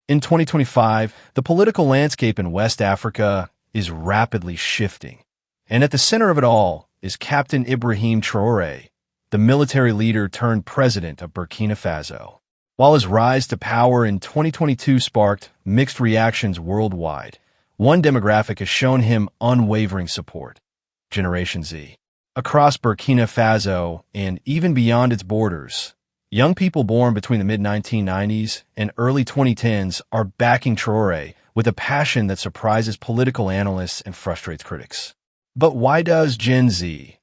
In 2025, the political landscape in West Africa is rapidly shifting. And at the center of it all is Captain Ibrahim Traore, the military leader turned president of Burkina Faso. While his rise to power in 2022 sparked mixed reactions worldwide, one demographic has shown him unwavering support: Generation Z. Across Burkina Faso and even beyond its borders, young people born between the mid-1990s and early 2010s are backing Traore with a passion that surprises political analysts and frustrates critics. But why does Gen Z,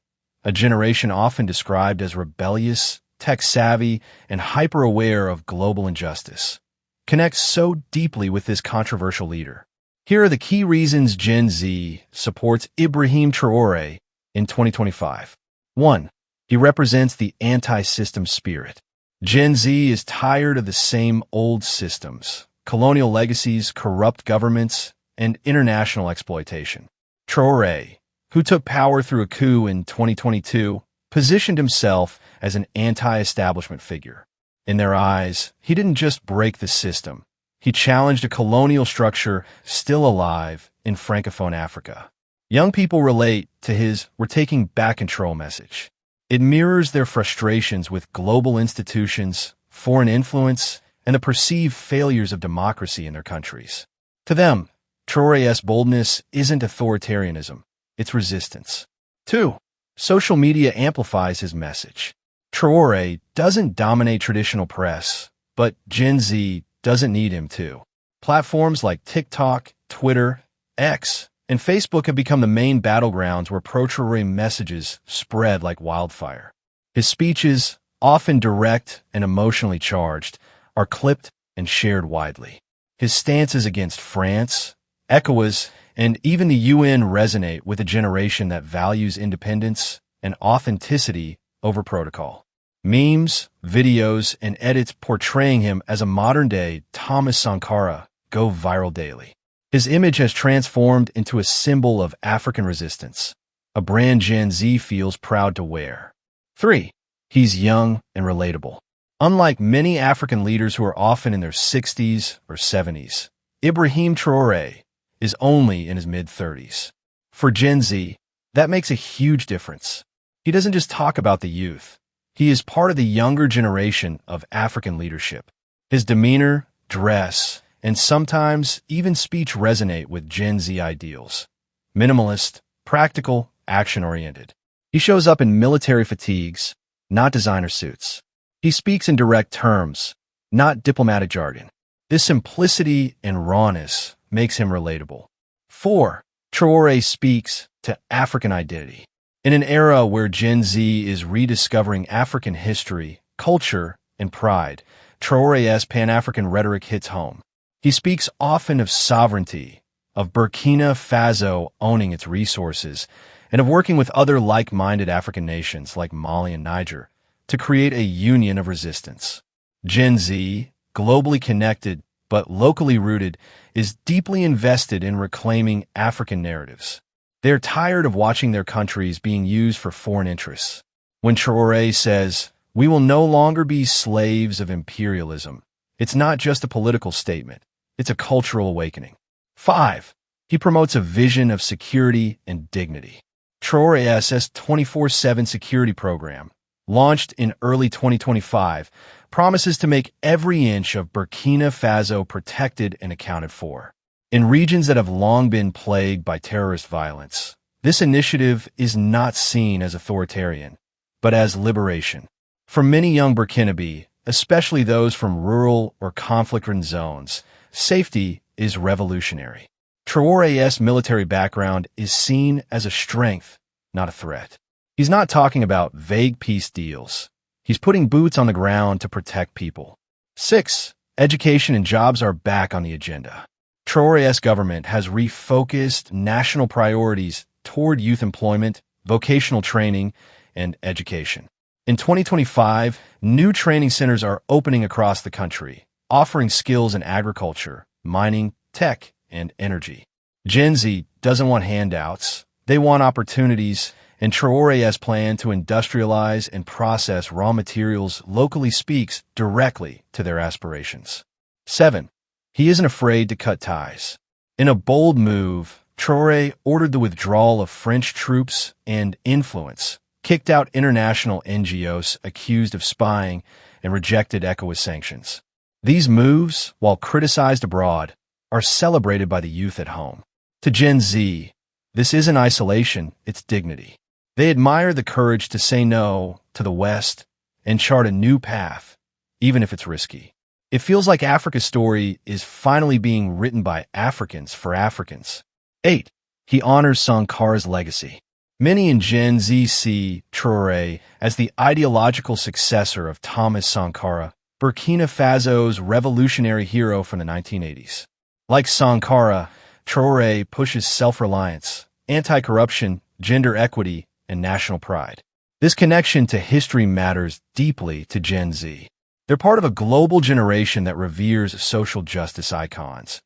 a generation often described as rebellious, tech-savvy, and hyper-aware of global injustice, connect so deeply with this controversial leader? Here are the key reasons Gen Z supports Ibrahim Traore in 2025. 1. He represents the anti-system spirit. Gen Z is tired of the same old systems: colonial legacies, corrupt governments, and international exploitation. Traore, who took power through a coup in 2022, positioned himself as an anti-establishment figure. In their eyes, he didn't just break the system. He challenged a colonial structure still alive in Francophone Africa. Young people relate to his "we're taking back control" message. It mirrors their frustrations with global institutions, foreign influence, and the perceived failures of democracy in their countries. To them, Traore's boldness isn't authoritarianism, it's resistance. 2. Social media amplifies his message. Traore doesn't dominate traditional press, but Gen Z doesn't need him to. Platforms like TikTok, Twitter, X, and Facebook have become the main battlegrounds where pro-Traore messages spread like wildfire. His speeches, often direct and emotionally charged, are clipped and shared widely. His stances against France, ECOWAS, and even the UN resonate with a generation that values independence and authenticity over protocol. Memes, videos, and edits portraying him as a modern-day Thomas Sankara go viral daily. His image has transformed into a symbol of African resistance, a brand Gen Z feels proud to wear. 3. He's young and relatable. Unlike many African leaders who are often in their 60s or 70s, Ibrahim Traore is only in his mid-30s. For Gen Z, that makes a huge difference. He doesn't just talk about the youth. He is part of the younger generation of African leadership. His demeanor, dress, and sometimes even speech resonate with Gen Z ideals: minimalist, practical, action-oriented. He shows up in military fatigues, not designer suits. He speaks in direct terms, not diplomatic jargon. This simplicity and rawness makes him relatable. 4. Traore speaks to African identity. In an era where Gen Z is rediscovering African history, culture, and pride, Traore's Pan-African rhetoric hits home. He speaks often of sovereignty, of Burkina Faso owning its resources, and of working with other like-minded African nations like Mali and Niger to create a union of resistance. Gen Z, globally connected but locally rooted, is deeply invested in reclaiming African narratives. They're tired of watching their countries being used for foreign interests. When Traore says, "We will no longer be slaves of imperialism," it's not just a political statement. It's a cultural awakening. 5. He promotes a vision of security and dignity. Traore's 24/7 security program, launched in early 2025, promises to make every inch of Burkina Faso protected and accounted for. In regions that have long been plagued by terrorist violence, this initiative is not seen as authoritarian, but as liberation. For many young Burkinabe, especially those from rural or conflict-ridden zones, safety is revolutionary. Traore's military background is seen as a strength, not a threat. He's not talking about vague peace deals. He's putting boots on the ground to protect people. 6. Education and jobs are back on the agenda. Traore's government has refocused national priorities toward youth employment, vocational training, and education. In 2025, new training centers are opening across the country, offering skills in agriculture, mining, tech, and energy. Gen Z doesn't want handouts. They want opportunities, and Traore's plan to industrialize and process raw materials locally speaks directly to their aspirations. 7. He isn't afraid to cut ties. In a bold move, Traore ordered the withdrawal of French troops and influence, kicked out international NGOs accused of spying, and rejected ECOWAS sanctions. These moves, while criticized abroad, are celebrated by the youth at home. To Gen Z, this isn't isolation, it's dignity. They admire the courage to say no to the West and chart a new path, even if it's risky. It feels like Africa's story is finally being written by Africans for Africans. 8. He honors Sankara's legacy. Many in Gen Z see Traore as the ideological successor of Thomas Sankara, Burkina Faso's revolutionary hero from the 1980s. Like Sankara, Traore pushes self-reliance, anti-corruption, gender equity, and national pride. This connection to history matters deeply to Gen Z. They're part of a global generation that reveres social justice icons,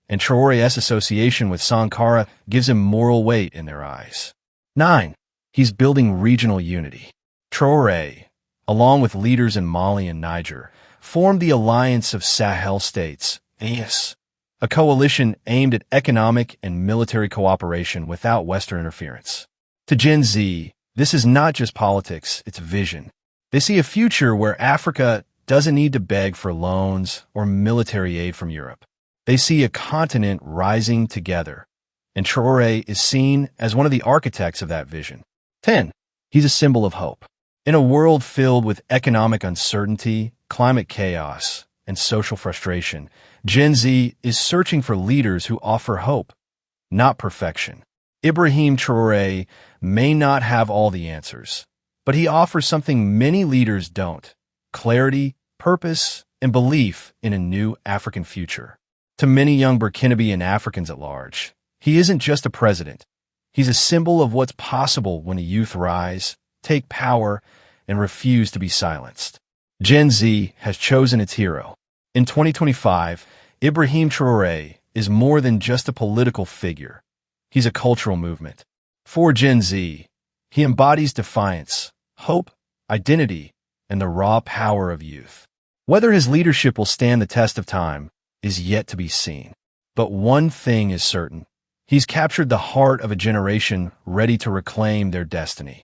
and Traore's association with Sankara gives him moral weight in their eyes. 9. He's building regional unity. Traore, along with leaders in Mali and Niger, formed the Alliance of Sahel States, AES, a coalition aimed at economic and military cooperation without Western interference. To Gen Z, this is not just politics, it's vision. They see a future where Africa doesn't need to beg for loans or military aid from Europe. They see a continent rising together, and Traore is seen as one of the architects of that vision. 10. He's a symbol of hope. In a world filled with economic uncertainty, climate chaos, and social frustration, Gen Z is searching for leaders who offer hope, not perfection. Ibrahim Traore may not have all the answers, but he offers something many leaders don't: clarity, purpose, and belief in a new African future. To many young Burkinabe and Africans at large, he isn't just a president. He's a symbol of what's possible when a youth rise, take power, and refuse to be silenced. Gen Z has chosen its hero. In 2025, Ibrahim Traore is more than just a political figure. He's a cultural movement. For Gen Z, he embodies defiance, hope, identity, and the raw power of youth. Whether his leadership will stand the test of time is yet to be seen. But one thing is certain: he's captured the heart of a generation ready to reclaim their destiny.